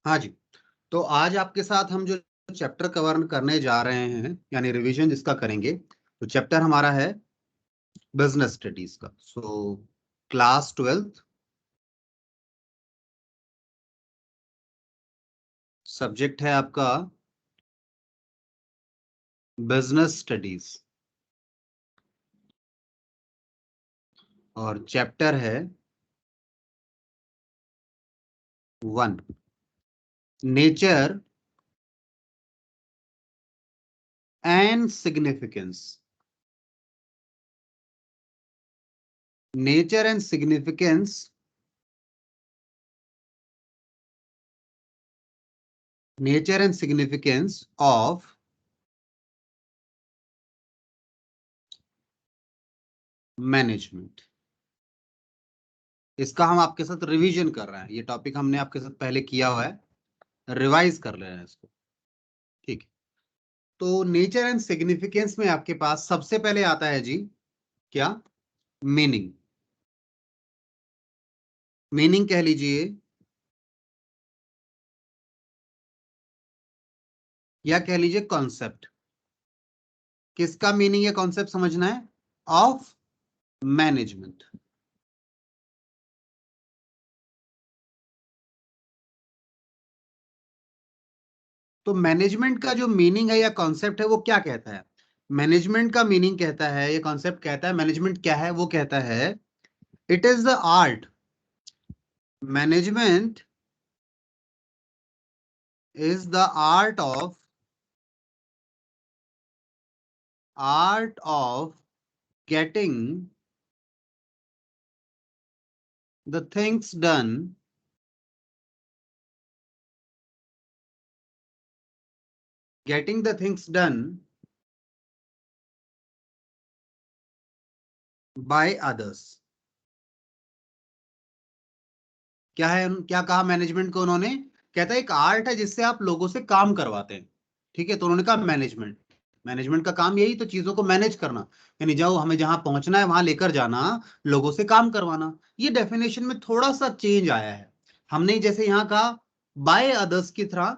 हाँ जी, तो आज आपके साथ हम जो चैप्टर कवर करने जा रहे हैं यानी रिवीजन जिसका करेंगे, तो चैप्टर हमारा है बिजनेस स्टडीज का। सो क्लास 12th, सब्जेक्ट है आपका बिजनेस स्टडीज और चैप्टर है 1, nature and significance. Nature and significance, nature and significance of management. इसका हम आपके साथ रिवीजन कर रहे हैं। ये टॉपिक हमने आपके साथ पहले किया हुआ है, रिवाइज कर रहे हैं इसको। ठीक है, तो नेचर एंड सिग्निफिकेंस में आपके पास सबसे पहले आता है जी क्या, मीनिंग। मीनिंग कह लीजिए या कह लीजिए कॉन्सेप्ट। किसका मीनिंग या कॉन्सेप्ट समझना है? Of management. तो मैनेजमेंट का जो मीनिंग है या कॉन्सेप्ट है वो क्या कहता है? मैनेजमेंट का मीनिंग कहता है, ये कॉन्सेप्ट कहता है मैनेजमेंट क्या है। वो कहता है it is the art, management is the art of getting the things done getting the things done by others। क्या है, क्या कहा मैनेजमेंट को उन्होंने? कहता है एक आर्ट है जिससे आप लोगों से काम करवाते हैं। ठीक है, तो उन्होंने कहा मैनेजमेंट, मैनेजमेंट का काम यही तो चीजों को मैनेज करना, यानी जाओ हमें जहां पहुंचना है वहां लेकर जाना, लोगों से काम करवाना। ये डेफिनेशन में थोड़ा सा चेंज आया है। हमने जैसे यहाँ कहा बाय अदर्स की तरह,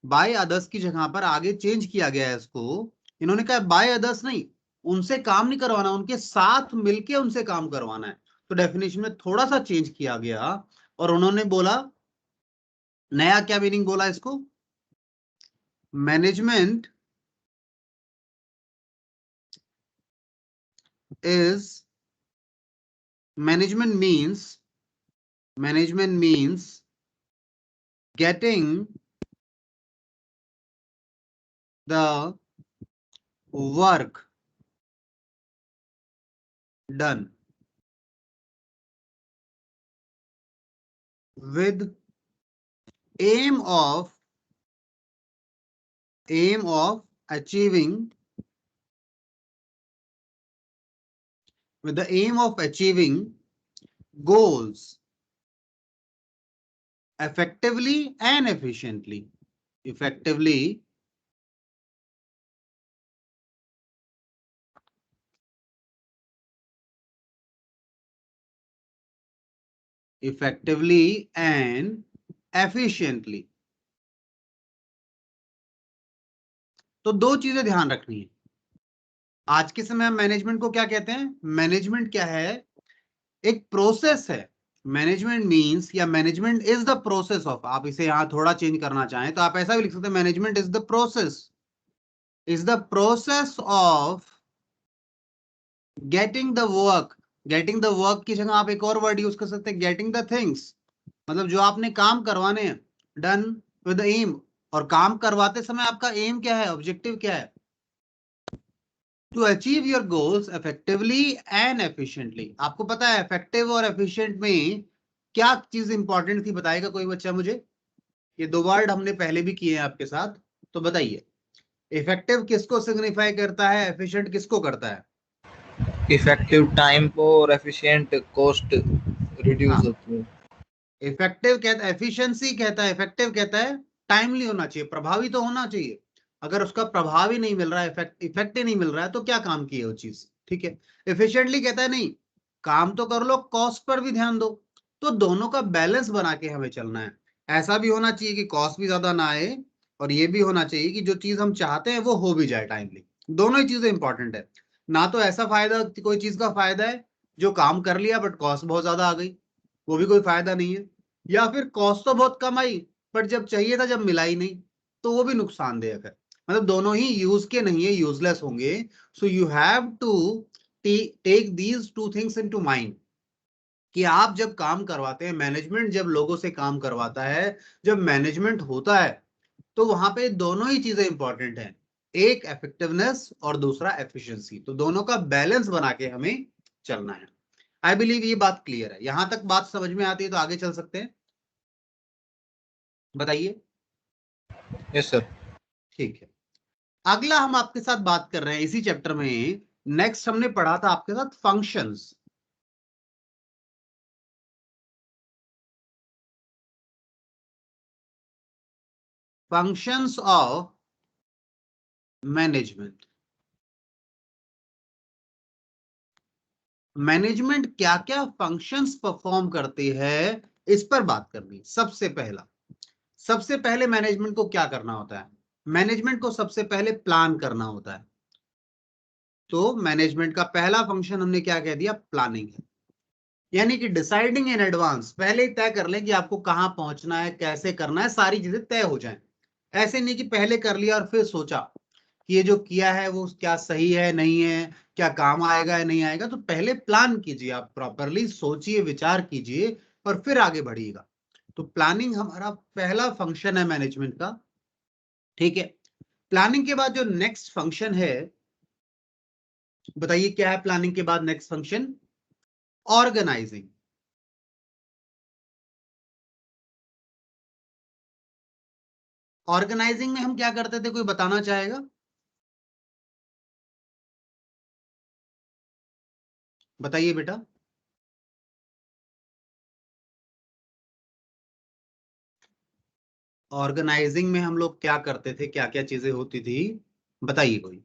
बाय अदर्स की जगह पर आगे चेंज किया गया है इसको। इन्होंने कहा बाय अदर्स नहीं, उनसे काम नहीं करवाना, उनके साथ मिलके उनसे काम करवाना है। तो डेफिनेशन में थोड़ा सा चेंज किया गया और उन्होंने बोला, नया क्या मीनिंग बोला इसको? Management is management means getting the work done with aim of achieving, with the aim of achieving goals effectively and efficiently, effectively and efficiently। तो दो चीजें ध्यान रखनी है। आज के समय हम मैनेजमेंट को क्या कहते हैं? मैनेजमेंट क्या है? एक प्रोसेस है। मैनेजमेंट मींस या management is the process of, आप इसे यहां थोड़ा चेंज करना चाहें तो आप ऐसा भी लिख सकते हैं, management is the process of getting the work. Getting the work की जगह आप एक और वर्ड यूज कर सकते हैं, गेटिंग द थिंग्स। मतलब जो आपने काम करवाने हैं, डन विद द एम। और काम करवाते समय आपका एम क्या है, ऑब्जेक्टिव क्या है? To achieve your goals effectively and efficiently. आपको पता है इफेक्टिव और एफिशिएंट में क्या चीज इंपॉर्टेंट थी? बताएगा कोई बच्चा मुझे? ये दो वर्ड हमने पहले भी किए हैं आपके साथ, तो बताइए। इफेक्टिव किसको सिग्निफाई करता है, एफिशिएंट किसको करता है? इफेक्टिव टाइम को और एफिशिएंट कॉस्ट रिड्यूस होती है। इफेक्टिव कहता है, एफिशिएंसी कहता है, इफेक्टिव कहता है टाइमली होना चाहिए, प्रभावी तो होना चाहिए। अगर उसका प्रभाव ही नहीं मिल रहा है, इफेक्ट ही नहीं मिल रहा है, तो क्या काम की है वो चीज? ठीक है। एफिशिएंटली कहता है नहीं, काम तो कर लो, कॉस्ट पर भी ध्यान दो। तो दोनों का बैलेंस बना के हमें चलना है। ऐसा भी होना चाहिए कि कॉस्ट भी ज्यादा ना आए, और ये भी होना चाहिए कि जो चीज हम चाहते हैं वो हो भी जाए टाइमली। दोनों ही चीजें इंपॉर्टेंट है। ना तो ऐसा फायदा, कोई चीज का फायदा है जो काम कर लिया बट कॉस्ट बहुत ज्यादा आ गई, वो भी कोई फायदा नहीं है। या फिर कॉस्ट तो बहुत कम आई बट जब चाहिए था जब मिला ही नहीं, तो वो भी नुकसानदेह है। मतलब दोनों ही यूज के नहीं है, यूजलेस होंगे। So you have to take these two things into mind कि आप जब काम करवाते हैं, मैनेजमेंट जब लोगों से काम करवाता है, जब मैनेजमेंट होता है, तो वहां पे दोनों ही चीजें इंपॉर्टेंट हैं। एक इफेक्टिवनेस और दूसरा एफिशिएंसी। तो दोनों का बैलेंस बना के हमें चलना है। आई बिलीव ये बात क्लियर है। यहां तक बात समझ में आती है तो आगे चल सकते हैं, बताइए। Yes sir. ठीक है, अगला हम आपके साथ बात कर रहे हैं इसी चैप्टर में। नेक्स्ट हमने पढ़ा था आपके साथ functions. Functions of management. Management क्या क्या फंक्शंस परफॉर्म करती है, इस पर बात करनी। सबसे पहले मैनेजमेंट को क्या करना होता है? मैनेजमेंट को सबसे पहले प्लान करना होता है। तो मैनेजमेंट का पहला फंक्शन हमने क्या कह दिया? प्लानिंग है। यानी कि डिसाइडिंग इन एडवांस, पहले ही तय कर लें कि आपको कहां पहुंचना है, कैसे करना है, सारी चीजें तय हो जाएं। ऐसे नहीं कि पहले कर लिया और फिर सोचा कि ये जो किया है वो क्या सही है नहीं है, क्या काम आएगा या नहीं आएगा। तो पहले प्लान कीजिए, आप प्रॉपरली सोचिए, विचार कीजिए और फिर आगे बढ़िएगा। तो प्लानिंग हमारा पहला फंक्शन है मैनेजमेंट का। ठीक है, प्लानिंग के बाद जो नेक्स्ट फंक्शन है, बताइए क्या है प्लानिंग के बाद नेक्स्ट फंक्शन? ऑर्गेनाइजिंग। ऑर्गेनाइजिंग में हम क्या करते थे, कोई बताना चाहेगा? बताइए बेटा। ऑर्गेनाइजिंग में हम लोग क्या करते थे, क्या क्या चीजें होती थी, बताइए कोई।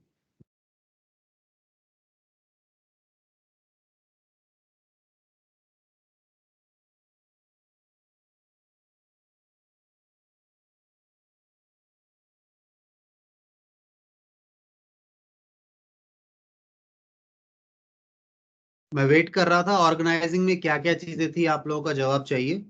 मैं वेट कर रहा था, ऑर्गेनाइजिंग में क्या क्या चीजें थी, आप लोगों का जवाब चाहिए।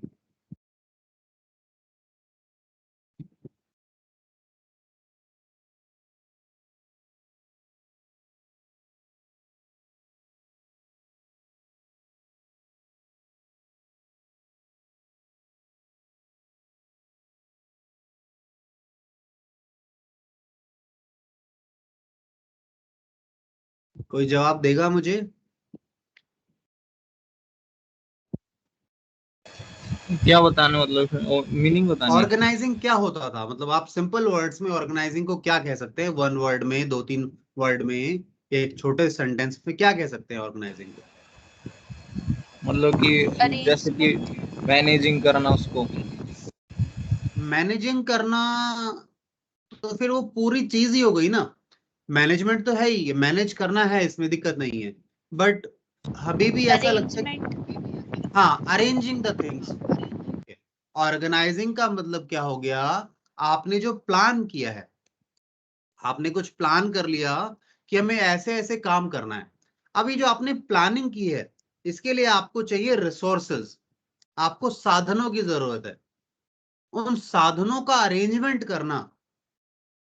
कोई जवाब देगा मुझे? क्या बताने, मतलब मीनिंग बतानी है? ऑर्गेनाइजिंग क्या होता था, मतलब आप सिंपल वर्ड्स में ऑर्गेनाइजिंग को क्या कह सकते हैं? वन वर्ड में, दो तीन वर्ड में, एक छोटे सेंटेंस में क्या कह सकते हैं ऑर्गेनाइजिंग को? मतलब कि जैसे कि अरेंजमेंट। मैनेजिंग करना उसको। मैनेजिंग करना, तो फिर वो पूरी चीज ही हो गई ना। मैनेजमेंट तो है ही, मैनेज करना है, इसमें दिक्कत नहीं है। बट अभी भी ऐसा लगता है अरेंजमेंट। कि हाँ, अरेंजिंग द थिंग्स। ऑर्गेनाइजिंग का मतलब क्या हो गया? आपने जो प्लान किया है, आपने कुछ प्लान कर लिया कि हमें ऐसे ऐसे काम करना है। अभी जो आपने प्लानिंग की है, इसके लिए आपको चाहिए रिसोर्सेज, आपको साधनों की जरूरत है। उन साधनों का अरेंजमेंट करना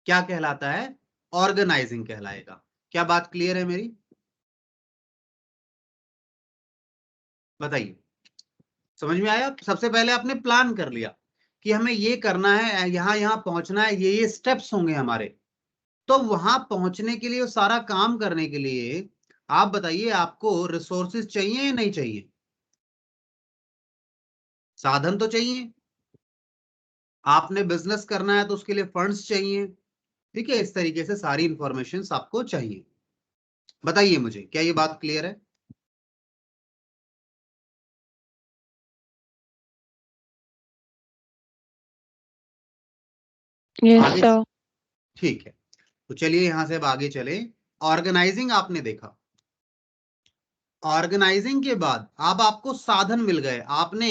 क्या कहलाता है? ऑर्गेनाइजिंग कहलाएगा। क्या बात क्लियर है मेरी? बताइए, समझ में आया? सबसे पहले आपने प्लान कर लिया कि हमें ये करना है, यहां यहां पहुंचना है, ये स्टेप्स होंगे हमारे। तो वहां पहुंचने के लिए, वो सारा काम करने के लिए, आप बताइए आपको रिसोर्सेज चाहिए या नहीं चाहिए? साधन तो चाहिए। आपने बिजनेस करना है तो उसके लिए फंड्स चाहिए। ठीक है, इस तरीके से सारी इंफॉर्मेशन आपको चाहिए। बताइए मुझे, क्या ये बात क्लियर है? यस आगे, सर। ठीक है। तो चलिए यहां से अब आगे चले। ऑर्गेनाइजिंग आपने देखा। ऑर्गेनाइजिंग के बाद अब आपको साधन मिल गए, आपने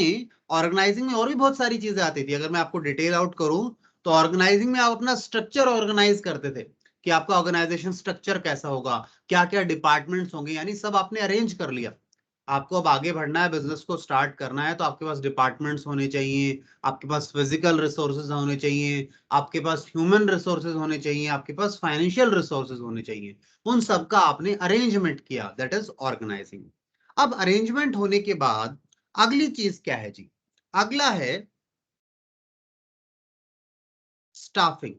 ऑर्गेनाइजिंग में और भी बहुत सारी चीजें आती थी। अगर मैं आपको डिटेल आउट करूं तो ऑर्गेनाइजिंग में आप अपना स्ट्रक्चर ऑर्गेनाइज करते थे कि आपका ऑर्गेनाइजेशन स्ट्रक्चर कैसा होगा, क्या क्या डिपार्टमेंट्स होंगे, यानी सब आपने अरेंज कर लिया। आपको अब आगे बढ़ना है, बिजनेस को स्टार्ट करना है, तो आपके पास डिपार्टमेंट्स होने चाहिए, आपके पास फिजिकल रिसोर्सेज होने चाहिए, आपके पास ह्यूमन रिसोर्सेज होने चाहिए, आपके पास फाइनेंशियल रिसोर्सेज होने चाहिए। उन सब का आपने अरेंजमेंट किया, दैट इज ऑर्गेनाइजिंग। अब अरेंजमेंट होने के बाद अगली चीज क्या है जी? अगला है स्टाफिंग।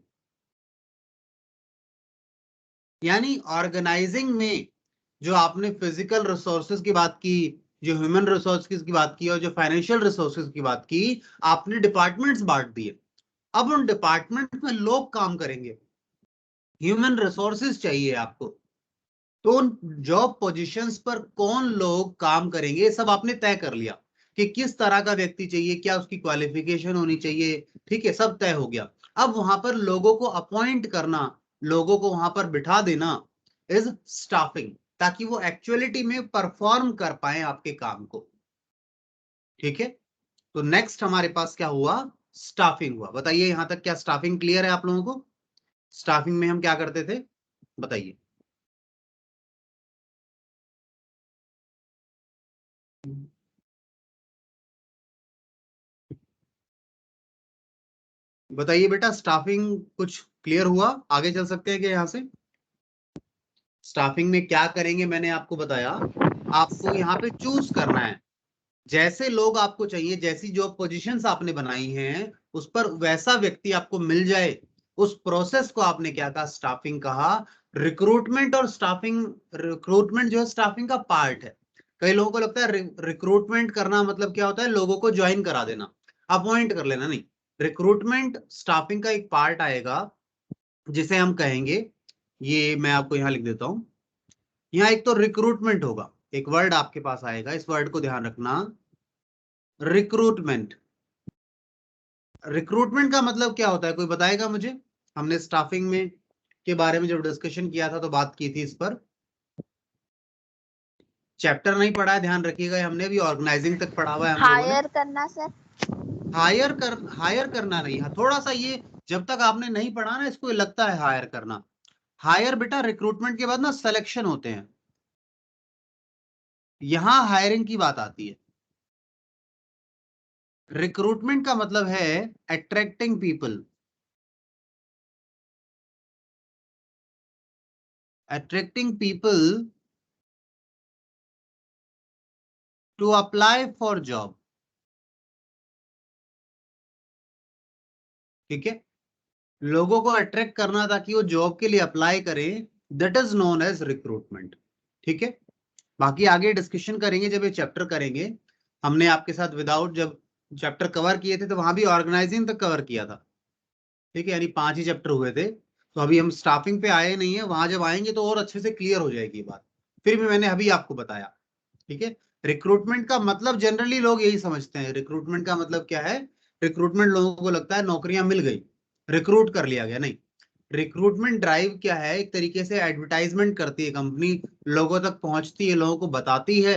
यानी ऑर्गेनाइजिंग में जो आपने फिजिकल रिसोर्सेज की बात की, जो ह्यूमन रिसोर्सेज की बात की और जो फाइनेंशियल रिसोर्सेज की बात की, आपने डिपार्टमेंट्स बांट दिए। अब उन डिपार्टमेंट में लोग काम करेंगे, ह्यूमन रिसोर्सेज चाहिए आपको, तो उन जॉब पोजीशंस पर कौन लोग काम करेंगे ये सब आपने तय कर लिया कि किस तरह का व्यक्ति चाहिए, क्या उसकी क्वालिफिकेशन होनी चाहिए, ठीक है, सब तय हो गया। अब वहां पर लोगों को अपॉइंट करना, लोगों को वहां पर बिठा देना इज स्टाफिंग, ताकि वो एक्चुअलिटी में परफॉर्म कर पाए आपके काम को। ठीक है, तो नेक्स्ट हमारे पास क्या हुआ? स्टाफिंग हुआ। बताइए यहां तक क्या स्टाफिंग क्लियर है आप लोगों को? स्टाफिंग में हम क्या करते थे, बताइए। बताइए बेटा, स्टाफिंग कुछ क्लियर हुआ? आगे चल सकते हैं कि यहां से? स्टाफिंग में क्या करेंगे मैंने आपको बताया। आपको यहाँ पे चूज करना है, जैसे लोग आपको चाहिए, जैसी जॉब पोजीशंस आपने बनाई हैं उस पर वैसा व्यक्ति आपको मिल जाए, उस प्रोसेस को आपने क्या कहा? स्टाफिंग कहा। रिक्रूटमेंट और स्टाफिंग, रिक्रूटमेंट जो है स्टाफिंग का पार्ट है। कई लोगों को लगता है रिक्रूटमेंट करना मतलब क्या होता है? लोगों को ज्वाइन करा देना, अपॉइंट कर लेना। नहीं, रिक्रूटमेंट स्टाफिंग का एक पार्ट आएगा जिसे हम कहेंगे, ये मैं आपको यहाँ लिख देता हूं। यहाँ एक तो रिक्रूटमेंट होगा, एक वर्ड आपके पास आएगा, इस वर्ड को ध्यान रखना, रिक्रूटमेंट। रिक्रूटमेंट का मतलब क्या होता है, कोई बताएगा मुझे? हमने स्टाफिंग में के बारे में जब डिस्कशन किया था तो बात की थी इस पर। चैप्टर नहीं पढ़ा है, ध्यान रखिएगा, हमने अभी ऑर्गेनाइजिंग तक पढ़ा हुआ है हम लोगों ने। हायर करना सर। हायर करना नहीं है, थोड़ा सा ये जब तक आपने नहीं पढ़ा ना इसको लगता है हायर करना। हायर बेटा रिक्रूटमेंट के बाद ना सिलेक्शन होते हैं, यहां हायरिंग की बात आती है। रिक्रूटमेंट का मतलब है attracting people, attracting people to apply for job. ठीक है, लोगों को अट्रैक्ट करना ताकि वो जॉब के लिए अप्लाई करें, that is known as recruitment. ठीक है, बाकी आगे डिस्कशन करेंगे जब ये चैप्टर करेंगे। हमने आपके साथ विदाउट जब चैप्टर कवर किए थे तो वहां भी ऑर्गेनाइजिंग तक कवर किया था। ठीक है, यानी 5 ही चैप्टर हुए थे, तो अभी हम स्टाफिंग पे आए नहीं है, वहां जब आएंगे तो और अच्छे से क्लियर हो जाएगी ये बात। फिर भी मैंने अभी आपको बताया। ठीक है, रिक्रूटमेंट का मतलब जनरली लोग यही समझते हैं, रिक्रूटमेंट का मतलब क्या है? रिक्रूटमेंट लोगों को लगता है नौकरियां मिल गई, रिक्रूट कर लिया गया। नहीं, रिक्रूटमेंट ड्राइव क्या है? एक तरीके से एडवर्टाइजमेंट करती है कंपनी, लोगों तक पहुंचती है, लोगों को बताती है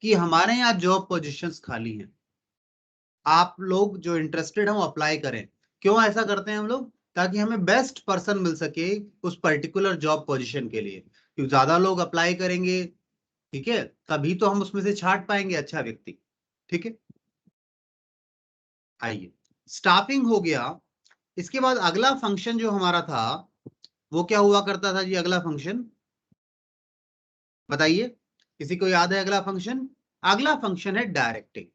कि हमारे यहाँ जॉब पोजीशंस खाली हैं, आप लोग जो इंटरेस्टेड हो अप्लाई करें। क्यों ऐसा करते हैं हम लोग? ताकि हमें बेस्ट पर्सन मिल सके उस पर्टिकुलर जॉब पोजीशन के लिए, क्योंकि ज्यादा लोग अप्लाई करेंगे, ठीक है, तभी तो हम उसमें से छांट पाएंगे अच्छा व्यक्ति। ठीक है, आइए, स्टाफिंग हो गया। इसके बाद अगला फंक्शन जो हमारा था वो क्या हुआ करता था जी? अगला फंक्शन बताइए, किसी को याद है अगला फंक्शन? अगला फंक्शन है डायरेक्टिंग।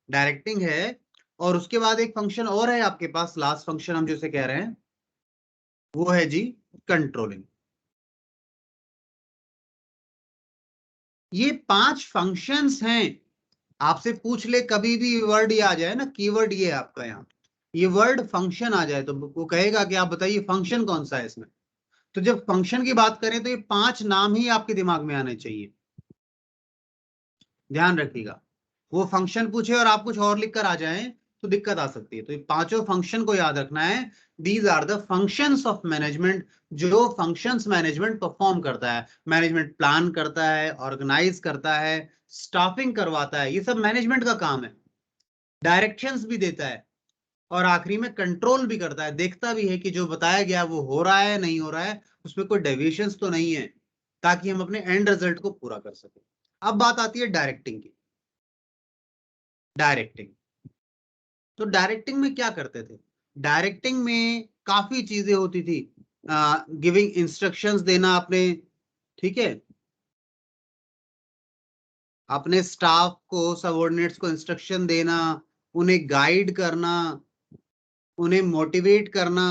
डायरेक्टिंग है, और उसके बाद एक फंक्शन और है आपके पास, लास्ट फंक्शन हम जिसे कह रहे हैं वो है जी कंट्रोलिंग। ये 5 फंक्शंस हैं। आपसे पूछ ले कभी भी वर्ड ये आ जाए ना, कीवर्ड ये है आपका यहाँ, ये वर्ड फंक्शन आ जाए तो वो कहेगा कि आप बताइए फंक्शन कौन सा है इसमें। तो जब फंक्शन की बात करें तो ये 5 नाम ही आपके दिमाग में आने चाहिए, ध्यान रखिएगा। वो फंक्शन पूछे और आप कुछ और लिख कर आ जाएं तो दिक्कत आ सकती है। तो ये पांचों फंक्शन को याद रखना है। These are the functions of management, जो फंक्शंस मैनेजमेंट परफॉर्म करता है। मैनेजमेंट प्लान करता है, ऑर्गेनाइज करता है, स्टाफिंग करवाता है, ये सब मैनेजमेंट का काम है। डायरेक्शंस भी देता है और आखिरी में कंट्रोल भी करता है, देखता भी है कि जो बताया गया वो हो रहा है नहीं हो रहा है, उसमें कोई डेविएशंस तो नहीं है, ताकि हम अपने एंड रिजल्ट को पूरा कर सके। अब बात आती है डायरेक्टिंग की। डायरेक्टिंग, तो डायरेक्टिंग में क्या करते थे? डायरेक्टिंग में काफी चीजें होती थी। गिविंग इंस्ट्रक्शंस देना अपने, ठीक है, अपने स्टाफ को, सबऑर्डिनेट्स को इंस्ट्रक्शन देना, उन्हें गाइड करना, उन्हें मोटिवेट करना,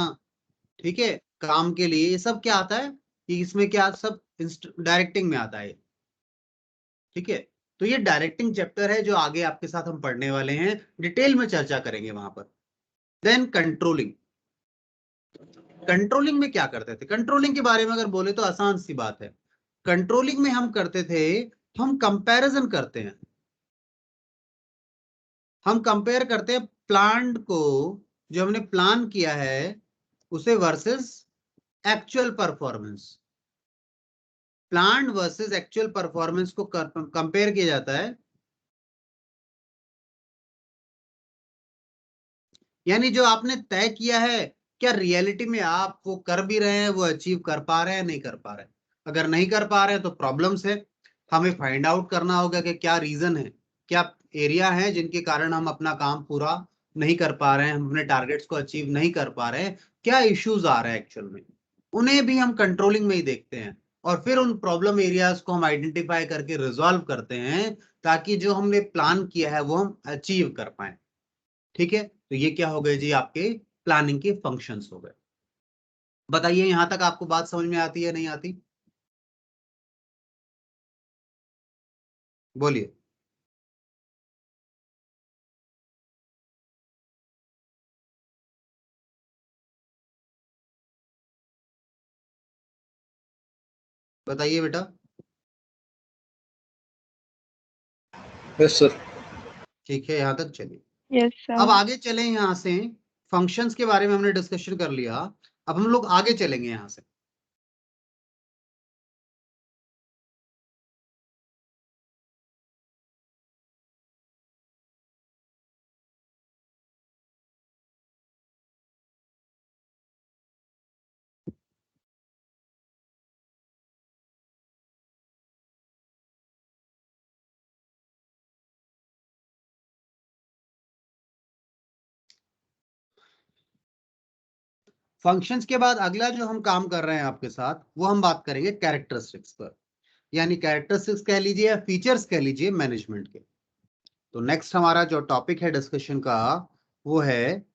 ठीक है, काम के लिए। ये सब क्या आता है कि इसमें क्या सब डायरेक्टिंग में आता है, ठीक है। तो ये डायरेक्टिंग चैप्टर है जो आगे आपके साथ हम पढ़ने वाले हैं, डिटेल में चर्चा करेंगे वहां पर। Then controlling. कंट्रोलिंग में क्या करते थे? कंट्रोलिंग के बारे में अगर बोले तो आसान सी बात है। कंट्रोलिंग में हम करते थे, हम कंपैरिजन करते हैं। हम कंपेयर करते हैं प्लान को, जो हमने प्लान किया है उसे, versus actual performance. Plan versus actual performance को कंपेयर किया जाता है। यानी जो आपने तय किया है, क्या रियलिटी में आप वो कर भी रहे हैं, वो अचीव कर पा रहे हैं, नहीं कर पा रहे हैं? अगर नहीं कर पा रहे हैं तो प्रॉब्लम्स है। हमें फाइंड आउट करना होगा कि क्या रीजन है, क्या एरिया है जिनके कारण हम अपना काम पूरा नहीं कर पा रहे हैं, हम अपने टारगेट्स को अचीव नहीं कर पा रहे हैं, क्या इश्यूज आ रहे हैं एक्चुअल में। उन्हें भी हम कंट्रोलिंग में ही देखते हैं, और फिर उन प्रॉब्लम एरियाज को हम आइडेंटिफाई करके रिजॉल्व करते हैं, ताकि जो हमने प्लान किया है वो हम अचीव कर पाए, ठीक है। तो ये क्या हो गए जी, आपके प्लानिंग के फंक्शंस हो गए। बताइए यहां तक आपको बात समझ में आती है नहीं आती? बोलिए। बताइए बेटा। Yes sir. ठीक है, यहां तक चलिए। यस अब सर। आगे चलें यहां से। फंक्शंस के बारे में हमने डिस्कशन कर लिया, अब हम लोग आगे चलेंगे यहां से। फंक्शंस के बाद अगला जो हम काम कर रहे हैं आपके साथ, वो हम बात करेंगे कैरेक्टरिस्टिक्स पर, यानी कैरेक्टरिस्टिक्स कह लीजिए या फीचर्स कह लीजिए मैनेजमेंट के। तो नेक्स्ट हमारा जो टॉपिक है डिस्कशन का, वो है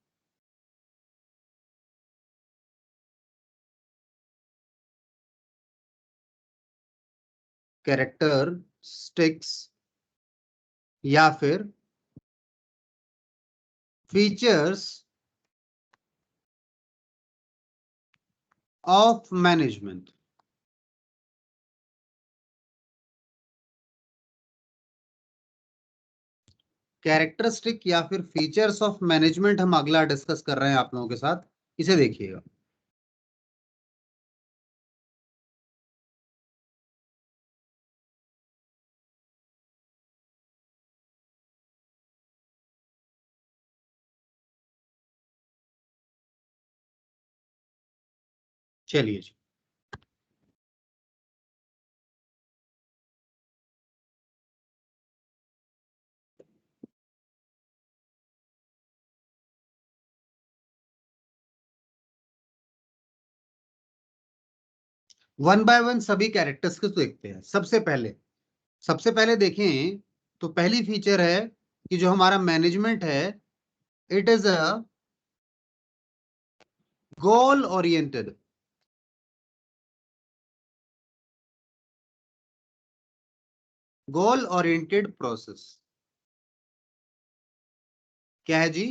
कैरेक्टरिस्टिक्स या फिर फीचर्स ऑफ मैनेजमेंट। कैरेक्टरिस्टिक या फिर फीचर्स ऑफ मैनेजमेंट हम अगला डिस्कस कर रहे हैं आप लोगों के साथ, इसे देखिएगा। चलिए जी। वन बाय वन सभी कैरेक्टर्स को देखते हैं। सबसे पहले देखें तो पहली फीचर है कि जो हमारा मैनेजमेंट है, it is a goal oriented. Goal oriented process. क्या है जी?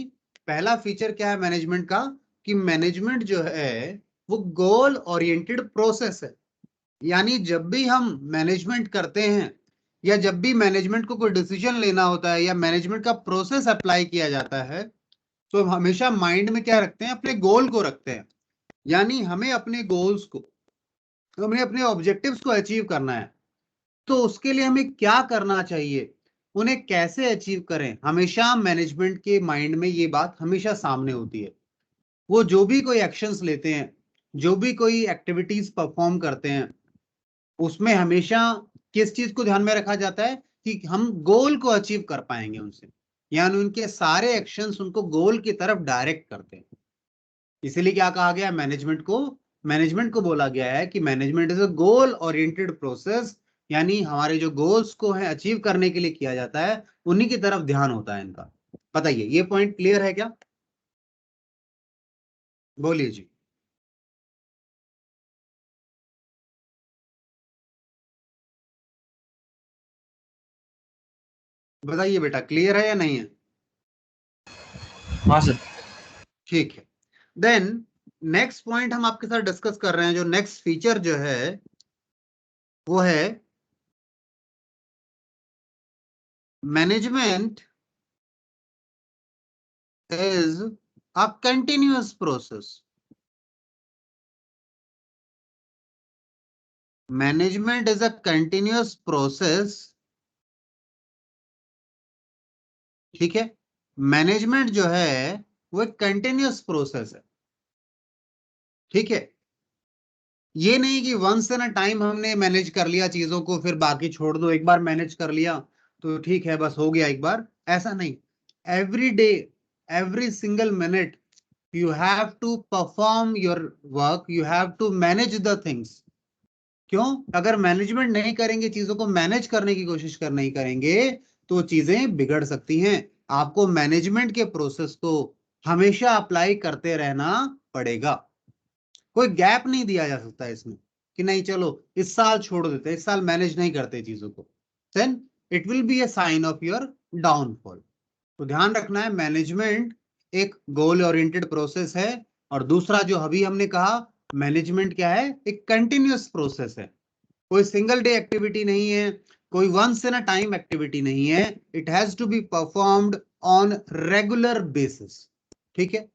पहला फीचर क्या है मैनेजमेंट का, कि मैनेजमेंट जो है वो गोल ओरिएंटेड प्रोसेस है। यानी जब भी हम मैनेजमेंट करते हैं, या जब भी मैनेजमेंट को कोई डिसीजन लेना होता है, या मैनेजमेंट का प्रोसेस अप्लाई किया जाता है, तो हम हमेशा माइंड में क्या रखते हैं, अपने गोल को रखते हैं, यानी हमें अपने गोल्स को, हमें अपने ऑब्जेक्टिव्स को अचीव करना है। तो उसके लिए हमें क्या करना चाहिए, उन्हें कैसे अचीव करें, हमेशा मैनेजमेंट के माइंड में ये बात हमेशा सामने होती है। वो जो भी कोई एक्शंस लेते हैं, जो भी कोई एक्टिविटीज परफॉर्म करते हैं, उसमें हमेशा किस चीज को ध्यान में रखा जाता है कि हम गोल को अचीव कर पाएंगे उनसे, यानी उनके सारे एक्शंस उनको गोल की तरफ डायरेक्ट करते हैं। इसीलिए क्या कहा गया है, मैनेजमेंट को बोला गया है कि management is a goal oriented process, यानी हमारे जो गोल्स को है अचीव करने के लिए किया जाता है, उन्हीं की तरफ ध्यान होता है इनका। बताइए, ये पॉइंट क्लियर है क्या? बोलिए जी। बताइए बेटा, क्लियर है या नहीं है? हाँ सर। ठीक है। देन नेक्स्ट पॉइंट हम आपके साथ डिस्कस कर रहे हैं, जो नेक्स्ट फीचर जो है वो है management is a continuous process. Management is a continuous process. ठीक है, मैनेजमेंट जो है वो एक कंटिन्यूअस प्रोसेस है। ठीक है, ये नहीं कि वंस इन अ टाइम हमने मैनेज कर लिया चीजों को फिर बाकी छोड़ दो, एक बार मैनेज कर लिया तो ठीक है बस हो गया एक बार, ऐसा नहीं। Every day, every single minute you have to perform your work, you have to manage the things. क्यों? अगर मैनेजमेंट नहीं करेंगे, चीजों को मैनेज करने की कोशिश कर नहीं करेंगे, तो चीजें बिगड़ सकती हैं। आपको मैनेजमेंट के प्रोसेस को हमेशा अप्लाई करते रहना पड़ेगा। कोई गैप नहीं दिया जा सकता इसमें कि नहीं चलो इस साल छोड़ देते, इस साल मैनेज नहीं करते चीजों को, then it will be a sign of your downfall. तो ध्यान रखना है, मैनेजमेंट एक गोल ओरिएंटेड प्रोसेस है, और दूसरा जो अभी हमने कहा, मैनेजमेंट क्या है, एक कंटिन्यूअस प्रोसेस है। कोई सिंगल डे एक्टिविटी नहीं है, कोई once in a time activity नहीं है, it has to be performed on regular basis. ठीक है,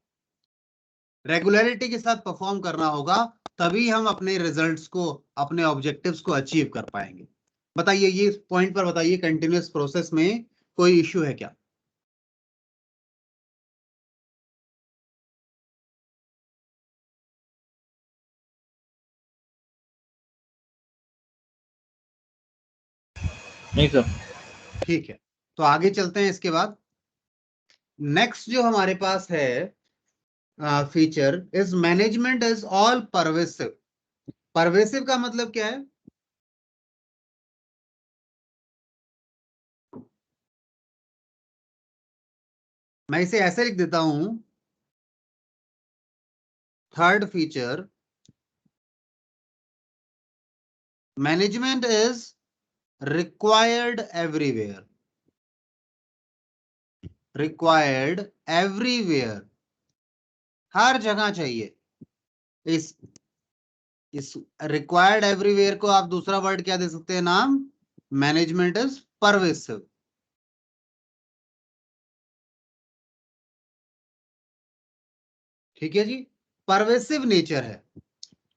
रेगुलरिटी के साथ परफॉर्म करना होगा, तभी हम अपने रिजल्ट्स को, अपने ऑब्जेक्टिव्स को अचीव कर पाएंगे। बताइए, ये पॉइंट पर बताइए, कंटिन्यूअस प्रोसेस में कोई इश्यू है क्या? नहीं सर। ठीक है, तो आगे चलते हैं। इसके बाद नेक्स्ट जो हमारे पास है feature is management is all pervasive. Pervasive का मतलब क्या है? मैं इसे ऐसे लिख देता हूं, third feature, management is required everywhere. Required everywhere, हर जगह चाहिए। इस इस रिक्वायर्ड एवरीवेयर को आप दूसरा वर्ड क्या दे सकते हैं, नाम, मैनेजमेंट इज परवेसिव। ठीक है जी, परवेसिव नेचर है।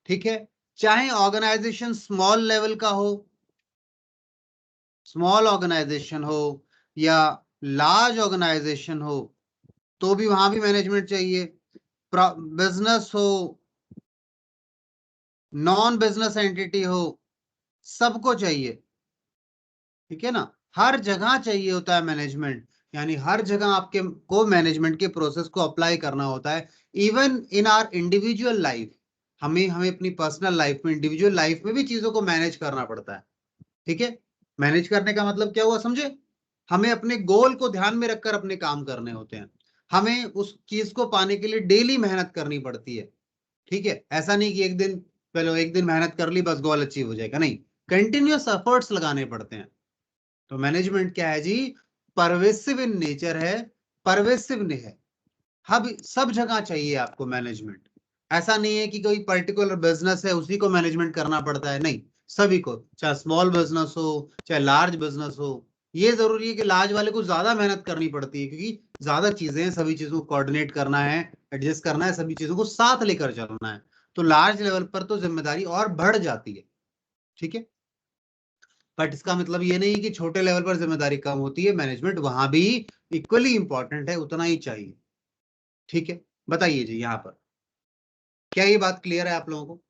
ठीक है, चाहे ऑर्गेनाइजेशन स्मॉल लेवल का हो, स्मॉल ऑर्गेनाइजेशन हो या लार्ज ऑर्गेनाइजेशन हो, तो भी वहां भी मैनेजमेंट चाहिए। बिजनेस हो, नॉन बिजनेस एंटिटी हो, सबको चाहिए। ठीक है ना, हर जगह चाहिए होता है मैनेजमेंट, यानी हर जगह आपके को मैनेजमेंट के प्रोसेस को अप्लाई करना होता है। Even in are individual life, हमें हमें अपनी पर्सनल लाइफ में, इंडिविजुअल लाइफ में भी चीजों को मैनेज करना पड़ता है। ठीक है, मैनेज करने का मतलब क्या हुआ, समझे? हमें अपने गोल को ध्यान में रखकर अपने काम करने होते हैं, हमें उस चीज को पाने के लिए डेली मेहनत करनी पड़ती है। ठीक है, ऐसा नहीं कि एक दिन, चलो एक दिन मेहनत कर ली बस गोल अचीव हो जाएगा, नहीं, कंटिन्यूअस एफर्ट्स लगाने पड़ते हैं। तो मैनेजमेंट क्या है जी, परवेसिव इन नेचर है, परवेसिव ने है, हब सब जगह चाहिए आपको मैनेजमेंट। ऐसा नहीं है कि कोई पर्टिकुलर बिजनेस है उसी को मैनेजमेंट करना पड़ता है, नहीं, सभी को, चाहे स्मॉल बिजनेस हो चाहे लार्ज बिजनेस हो, ये जरूरी है कि लार्ज वाले को ज्यादा मेहनत करनी पड़ती है, क्योंकि ज्यादा चीजें हैं, सभी चीजों को कोऑर्डिनेट करना है, एडजस्ट करना है, सभी चीजों को साथ लेकर चलना है। तो लार्ज लेवल पर तो जिम्मेदारी और बढ़ जाती है, ठीक है। बट इसका मतलब ये नहीं कि छोटे लेवल पर जिम्मेदारी कम होती है, मैनेजमेंट वहां भी इक्वली इंपॉर्टेंट है, उतना ही चाहिए, ठीक है। बताइए जी यहाँ पर, क्या ये बात क्लियर है आप लोगों को?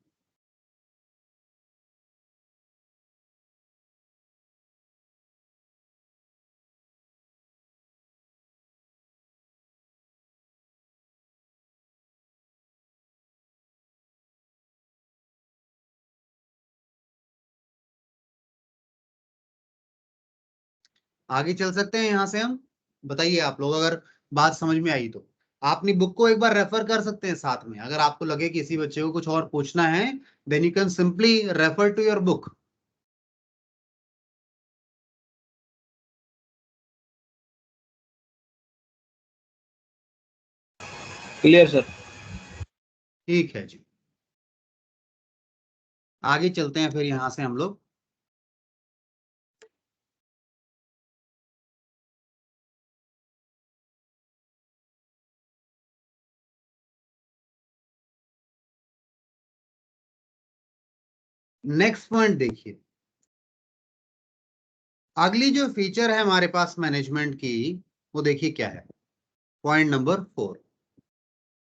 आगे चल सकते हैं यहां से हम? बताइए आप लोग, अगर बात समझ में आई तो आप अपनी बुक को एक बार रेफर कर सकते हैं साथ में, अगर आपको लगे कि किसी बच्चे को कुछ और पूछना है, then you can simply refer to your book. Clear sir. ठीक है जी, आगे चलते हैं फिर यहां से हम लोग। नेक्स्ट पॉइंट देखिए, अगली जो फीचर है हमारे पास मैनेजमेंट की, वो देखिए क्या है। Point number 4,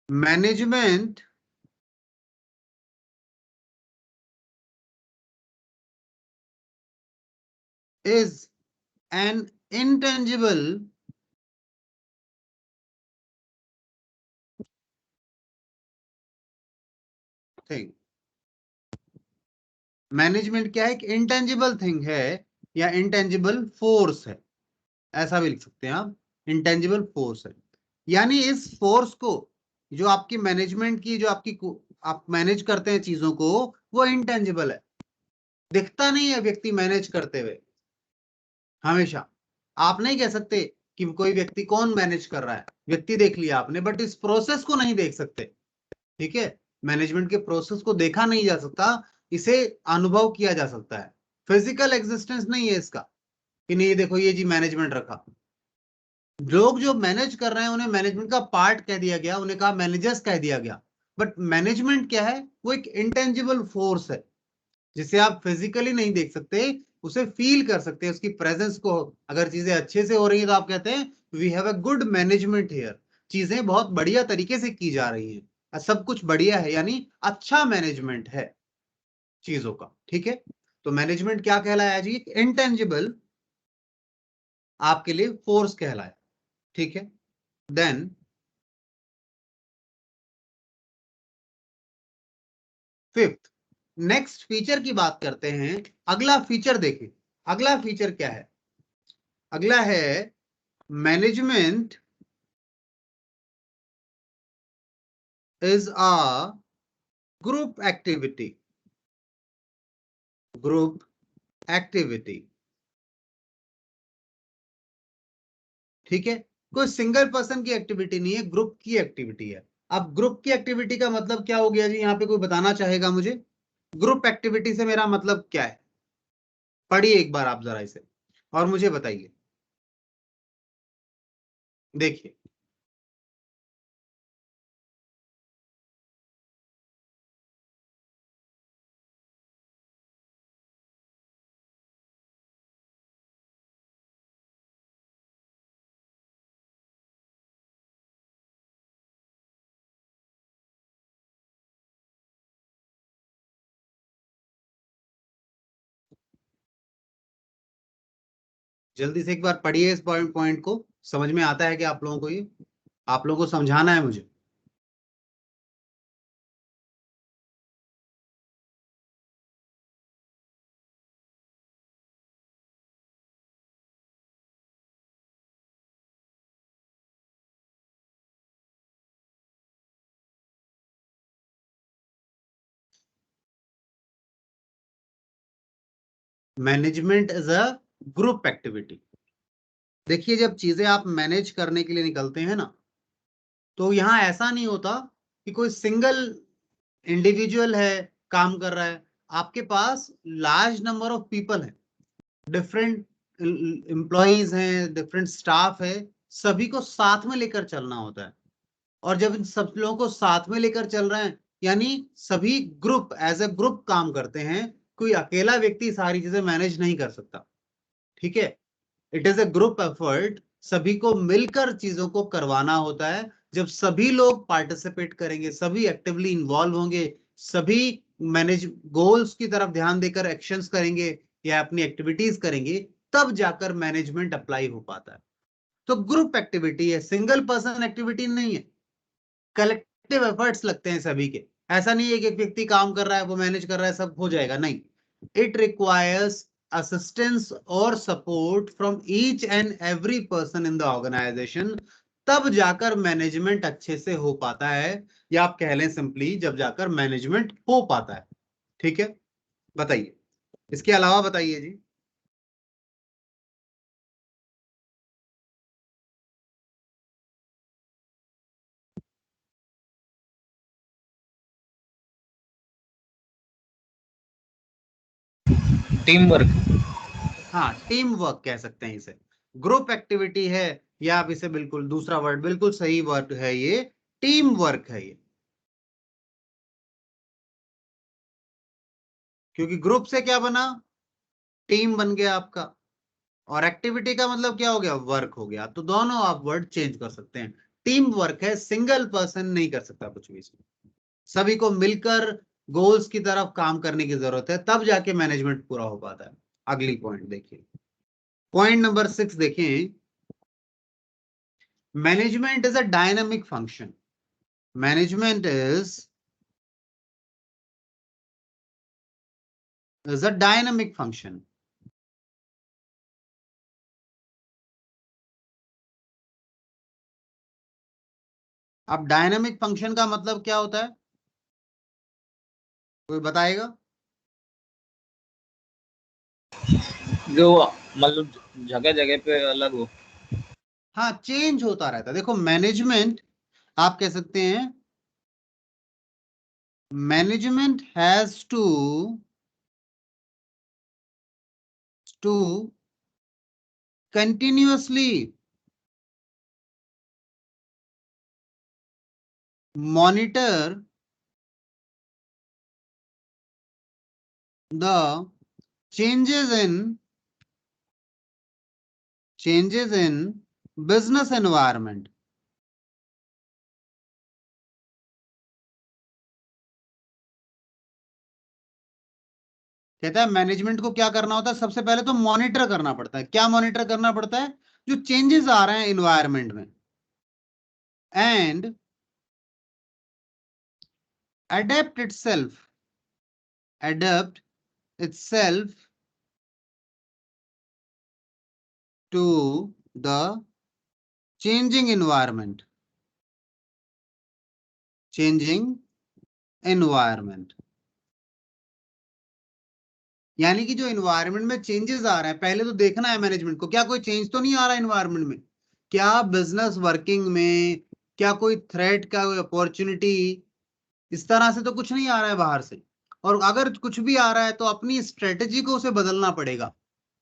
management is an intangible thing। Management क्या है? एक इंटेंजिबल थिंग है या इंटेंजिबल फोर्स है, ऐसा भी लिख सकते हैं आप, इंटेंजिबल फोर्स है। यानी इस फोर्स को, जो आपकी मैनेजमेंट की, जो आपकी आप मैनेज करते हैं चीजों को, वो इंटेंजिबल है, दिखता नहीं है व्यक्ति मैनेज करते हुए। हमेशा आप नहीं कह सकते कि कोई व्यक्ति कौन मैनेज कर रहा है, व्यक्ति देख लिया आपने, बट इस प्रोसेस को नहीं देख सकते, ठीक है। मैनेजमेंट के प्रोसेस को देखा नहीं जा सकता, इसे अनुभव किया जा सकता है। फिजिकल एग्जिस्टेंस नहीं है इसका कि नहीं देखो ये जी मैनेजमेंट रखा। लोग जो मैनेज कर रहे हैं उन्हें मैनेजमेंट का पार्ट कह दिया गया, उन्हें कहा मैनेजर्स कह दिया गया। बट मैनेजमेंट क्या है? वो एक इंटेंजिबल फोर्स है, जिसे आप फिजिकली नहीं देख सकते, उसे फील कर सकते हैं, उसकी प्रेजेंस को। अगर चीजें अच्छे से हो रही है तो आप कहते हैं we have a good management here, चीजें बहुत बढ़िया तरीके से की जा रही हैं, सब कुछ बढ़िया है, यानी अच्छा मैनेजमेंट है चीजों का, ठीक है। तो मैनेजमेंट क्या कहलाया जी? इंटेंजिबल आपके लिए फोर्स कहलाया, ठीक है। देन फिफ्थ, नेक्स्ट फीचर की बात करते हैं। अगला फीचर देखिए, अगला फीचर क्या है? अगला है management is a group activity। Group activity, ठीक है। कोई सिंगल पर्सन की एक्टिविटी नहीं है, ग्रुप की एक्टिविटी है। अब ग्रुप की एक्टिविटी का मतलब क्या हो गया जी? यहाँ पे कोई बताना चाहेगा मुझे? ग्रुप एक्टिविटी से मेरा मतलब क्या है? पढ़िए एक बार आप जरा इसे और मुझे बताइए। देखिए, जल्दी से एक बार पढ़िए इस पॉइंट पॉइंट को, समझ में आता है कि आप लोगों को ये, आप लोगों को समझाना है मुझे। Management is a group activity. देखिए, जब चीजें आप मैनेज करने के लिए निकलते हैं ना, तो यहां ऐसा नहीं होता कि कोई सिंगल इंडिविजुअल है काम कर रहा है। आपके पास लार्ज नंबर ऑफ पीपल है, डिफरेंट एम्प्लॉयज हैं, डिफरेंट स्टाफ है, सभी को साथ में लेकर चलना होता है। और जब इन सब लोगों को साथ में लेकर चल रहे हैं, यानी सभी ग्रुप एज ए ग्रुप काम करते हैं, कोई अकेला व्यक्ति सारी चीजें मैनेज नहीं कर सकता। ठीक है, it is a group effort, सभी को मिलकर चीजों को करवाना होता है। जब सभी लोग पार्टिसिपेट करेंगे, सभी एक्टिवली इन्वॉल्व होंगे, सभी मैनेज गोल्स की तरफ ध्यान देकर एक्शंस करेंगे या अपनी एक्टिविटीज करेंगे, तब जाकर मैनेजमेंट अप्लाई हो पाता है। तो ग्रुप एक्टिविटी है, सिंगल पर्सन एक्टिविटी नहीं है, कलेक्टिव एफर्ट्स लगते हैं सभी के। ऐसा नहीं है कि एक व्यक्ति काम कर रहा है, वो मैनेज कर रहा है, सब हो जाएगा, नहीं। इट रिक्वायर्स असिस्टेंस और support from each and every person in the organisation, तब जाकर मैनेजमेंट अच्छे से हो पाता है, या आप कह लें सिंपली जब जाकर मैनेजमेंट हो पाता है। ठीक है, बताइए, इसके अलावा बताइए जी। Team work. हाँ, टीम वर्क कह सकते हैं इसे, ग्रुप एक्टिविटी है, या आप इसे बिल्कुल दूसरा वर्ड, बिल्कुल सही वर्ड है ये, टीम वर्क है ये। क्योंकि ग्रुप से क्या बना, टीम बन गया आपका, और एक्टिविटी का मतलब क्या हो गया, वर्क हो गया। तो दोनों आप वर्ड चेंज कर सकते हैं, टीम वर्क है, सिंगल पर्सन नहीं कर सकता कुछ भी इसमें, सभी को मिलकर गोल्स की तरफ काम करने की जरूरत है, तब जाके मैनेजमेंट पूरा हो पाता है। अगली पॉइंट देखिए, पॉइंट नंबर 6 देखें, management is a dynamic function. Management is a dynamic function. अब डायनामिक फंक्शन का मतलब क्या होता है, कोई बताएगा? जो मतलब जगह जगह पे अलग हो। हाँ, चेंज होता रहता है। देखो, मैनेजमेंट आप कह सकते हैं, management has to continuously monitor the changes in business environment। कहता है मैनेजमेंट को क्या करना होता है, सबसे पहले तो मॉनिटर करना पड़ता है। क्या मॉनिटर करना पड़ता है, जो चेंजेस आ रहे हैं इन्वायरमेंट में, and adapt itself to the changing environment। यानी कि जो एनवायरनमेंट में चेंजेस आ रहे हैं, पहले तो देखना है मैनेजमेंट को, क्या कोई चेंज तो नहीं आ रहा है एनवायरनमेंट में, क्या बिजनेस वर्किंग में, क्या कोई थ्रेट का कोई अपॉर्चुनिटी, इस तरह से तो कुछ नहीं आ रहा है बाहर से। और अगर कुछ भी आ रहा है तो अपनी स्ट्रेटेजी को उसे बदलना पड़ेगा,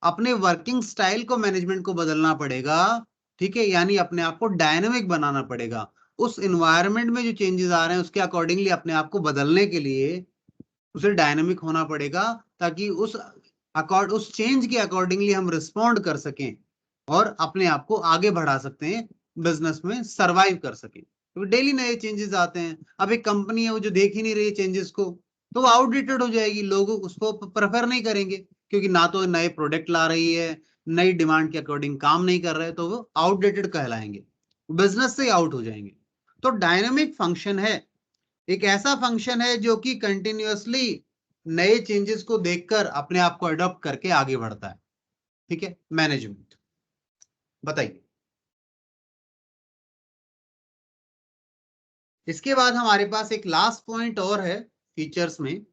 अपने वर्किंग स्टाइल को मैनेजमेंट को बदलना पड़ेगा। ठीक है, यानी अपने आप को डायनेमिक बनाना पड़ेगा, उस एनवायरनमेंट में जो चेंजेस आ रहे हैं उसके अकॉर्डिंगली अपने आप को बदलने के लिए उसे डायनेमिक होना पड़ेगा, ताकि उस चेंज के अकॉर्डिंगली हम रिस्पॉन्ड कर सकें और अपने आप को आगे बढ़ा सकते हैं, बिजनेस में सरवाइव कर सकें। तो डेली नए चेंजेस आते हैं। अब एक कंपनी है वो जो देख ही नहीं रही चेंजेस को, तो वो आउटडेटेड हो जाएगी, लोग उसको प्रेफर नहीं करेंगे, क्योंकि ना तो नए प्रोडक्ट ला रही है, नई डिमांड के अकॉर्डिंग काम नहीं कर रहे, तो वो आउटडेटेड कहलाएंगे, बिजनेस से आउट हो जाएंगे। तो डायनेमिक फंक्शन है, एक ऐसा फंक्शन है जो कि कंटिन्यूअसली नए चेंजेस को देखकर अपने आप को अडॉप्ट करके आगे बढ़ता है। ठीक है, मैनेजमेंट, बताइए। इसके बाद हमारे पास एक लास्ट पॉइंट और है फीचर्स में।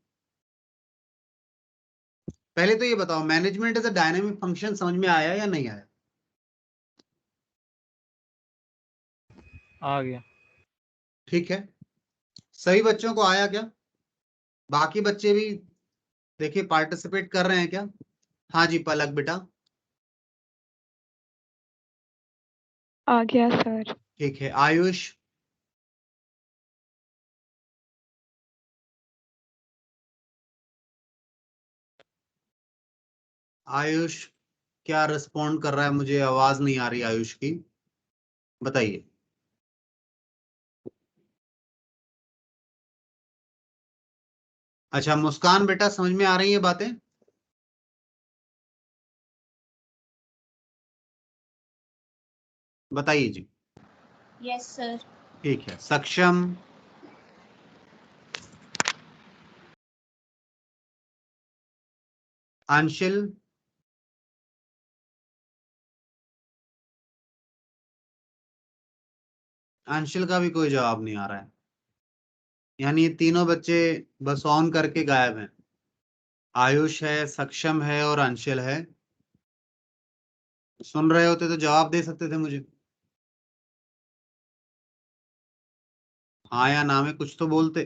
पहले तो ये बताओ, management is a dynamic function समझ में आया या नहीं आया? आ गया। ठीक है, सभी बच्चों को आया क्या? बाकी बच्चे भी देखिए पार्टिसिपेट कर रहे हैं क्या? हाँ जी, पलक बेटा। आ गया सर। ठीक है, आयुष? आयुष क्या रिस्पॉन्ड कर रहा है? मुझे आवाज नहीं आ रही आयुष की, बताइए। अच्छा मुस्कान बेटा, समझ में आ रही है बातें? बताइए जी। Yes sir. ठीक है, सक्षम? अंशिल? अंशिल का भी कोई जवाब नहीं आ रहा है, यानी ये तीनों बच्चे बस ऑन करके गायब हैं। आयुष है, सक्षम है और अंशिल है। सुन रहे होते तो जवाब दे सकते थे मुझे, हाँ या ना में कुछ तो बोलते।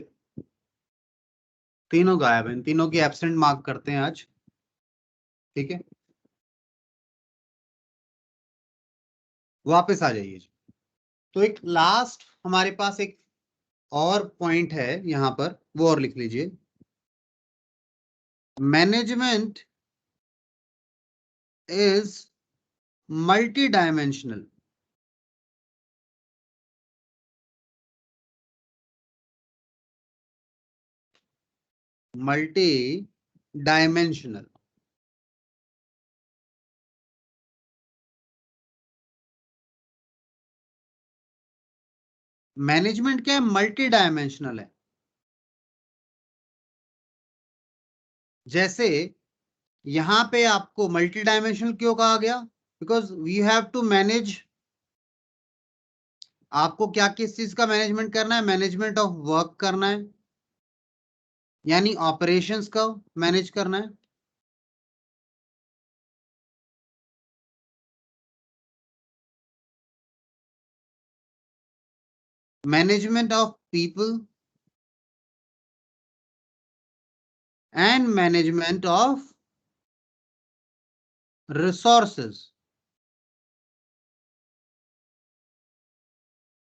तीनों गायब हैं, इन तीनों की एब्सेंट मार्क करते हैं आज। ठीक है, वापस आ जाइए। तो एक लास्ट हमारे पास एक और पॉइंट है यहां पर, वो और लिख लीजिए। Management is multi dimensional. Multi dimensional. Management क्या है? मल्टी डायमेंशनल है। जैसे यहां पे आपको मल्टी डायमेंशनल क्यों कहा गया? Because we have to manage. आपको क्या किस चीज का मैनेजमेंट करना है? मैनेजमेंट ऑफ वर्क करना है, यानी ऑपरेशंस का मैनेज करना है। Management of people and management of resources.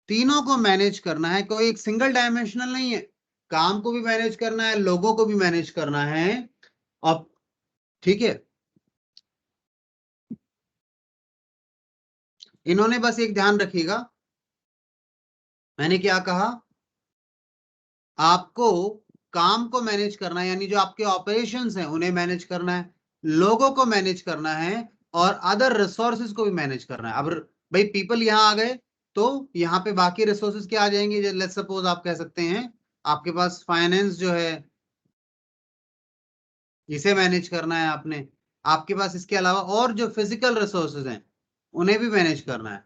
तीनों को मैनेज करना है, कोई एक सिंगल डायमेंशनल नहीं है। काम को भी मैनेज करना है, लोगों को भी मैनेज करना है। अब ठीक है, इन्होंने बस एक ध्यान रखिएगा, मैंने क्या कहा? आपको काम को मैनेज करना है, यानी जो आपके ऑपरेशंस हैं उन्हें मैनेज करना है, लोगों को मैनेज करना है और अदर रिसोर्सेज को भी मैनेज करना है। अब भाई पीपल यहां आ गए तो यहाँ पे बाकी रिसोर्सेज क्या आ जाएंगे? लेट्स सपोज आप कह सकते हैं आपके पास फाइनेंस जो है इसे मैनेज करना है आपने। आपके पास इसके अलावा और जो फिजिकल रिसोर्सेज हैं उन्हें भी मैनेज करना है,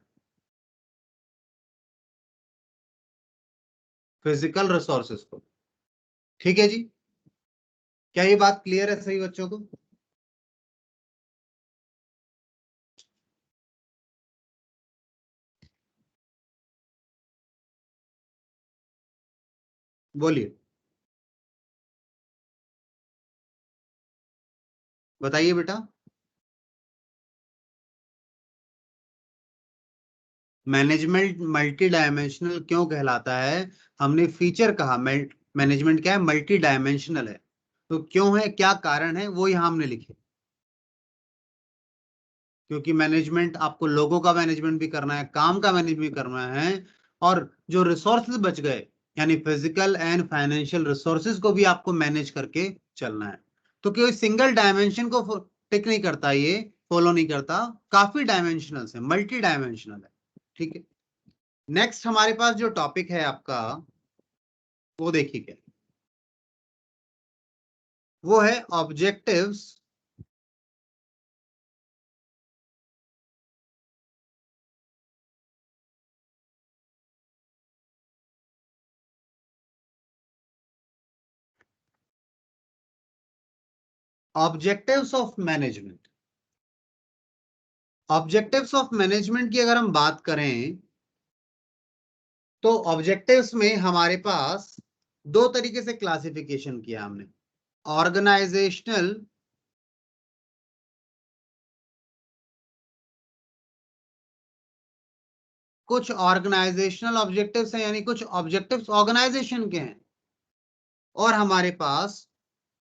फिजिकल रिसोर्सेज को। ठीक है जी, क्या ये बात क्लियर है सही बच्चों को? बोलिए, बताइए बेटा। मैनेजमेंट मल्टी डायमेंशनल क्यों कहलाता है? हमने फीचर कहा, मैनेजमेंट क्या है? मल्टी डायमेंशनल है। तो क्यों है, क्या कारण है, वो यहां हमने लिखे। क्योंकि मैनेजमेंट आपको लोगों का मैनेजमेंट भी करना है, काम का मैनेजमेंट भी करना है, और जो रिसोर्सेज बच गए यानी फिजिकल एंड फाइनेंशियल रिसोर्सेज को भी आपको मैनेज करके चलना है। तो कोई सिंगल डायमेंशन को टिक नहीं करता, ये फॉलो नहीं करता, काफी डायमेंशनल है, मल्टी डायमेंशनल है। ठीक है, नेक्स्ट हमारे पास जो टॉपिक है आपका, वो देखिए क्या, वो है objectives objectives of management. Objectives of management की अगर हम बात करें तो ऑब्जेक्टिव्स में हमारे पास दो तरीके से क्लासिफिकेशन किया हमने। ऑर्गेनाइजेशनल कुछ ऑर्गेनाइजेशनल ऑब्जेक्टिव्स हैं, यानी कुछ ऑब्जेक्टिव्स ऑर्गेनाइजेशन के हैं, और हमारे पास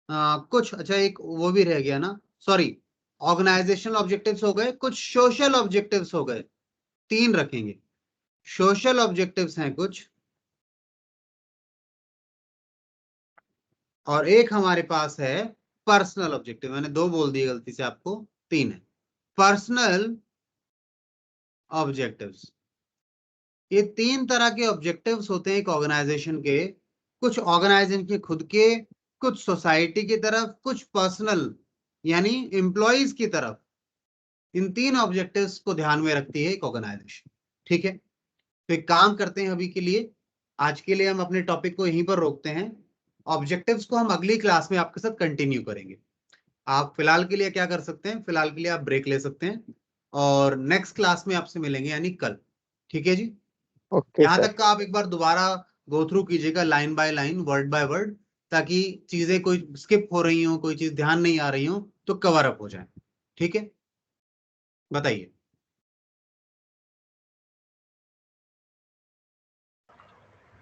कुछ, अच्छा एक वो भी रह गया ना, सॉरी, ऑर्गेनाइजेशनल ऑब्जेक्टिव्स हो गए, कुछ सोशल ऑब्जेक्टिव्स हो गए, 3 रखेंगे। सोशल ऑब्जेक्टिव्स हैं कुछ, और एक हमारे पास है पर्सनल ऑब्जेक्टिव। मैंने 2 बोल दिए गलती से आपको, 3 है पर्सनल ऑब्जेक्टिव्स। ये 3 तरह के ऑब्जेक्टिव्स होते हैं एक ऑर्गेनाइजेशन के, कुछ ऑर्गेनाइजेशन के खुद के, कुछ सोसाइटी की तरफ, कुछ पर्सनल यानी एम्प्लॉयज की तरफ। इन 3 ऑब्जेक्टिव्स को ध्यान में रखती है एक ऑर्गेनाइजेशन। ठीक है, तो एक काम करते हैं, अभी के लिए, आज के लिए हम अपने टॉपिक को यहीं पर रोकते हैं। ऑब्जेक्टिव्स को हम अगली क्लास में आपके साथ कंटिन्यू करेंगे। आप फिलहाल के लिए क्या कर सकते हैं, फिलहाल के लिए आप ब्रेक ले सकते हैं, और नेक्स्ट क्लास में आपसे मिलेंगे, यानी कल। ठीक है जी, ओके यहाँ सर। तक का आप एक बार दोबारा गो थ्रू कीजिएगा, line by line, word by word, ताकि चीजें कोई स्किप हो रही हो, कोई चीज ध्यान नहीं आ रही हो, तो कवर अप हो जाए। ठीक है, बताइए।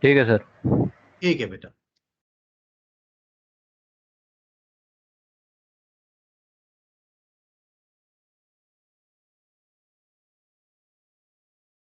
ठीक है सर। ठीक है बेटा।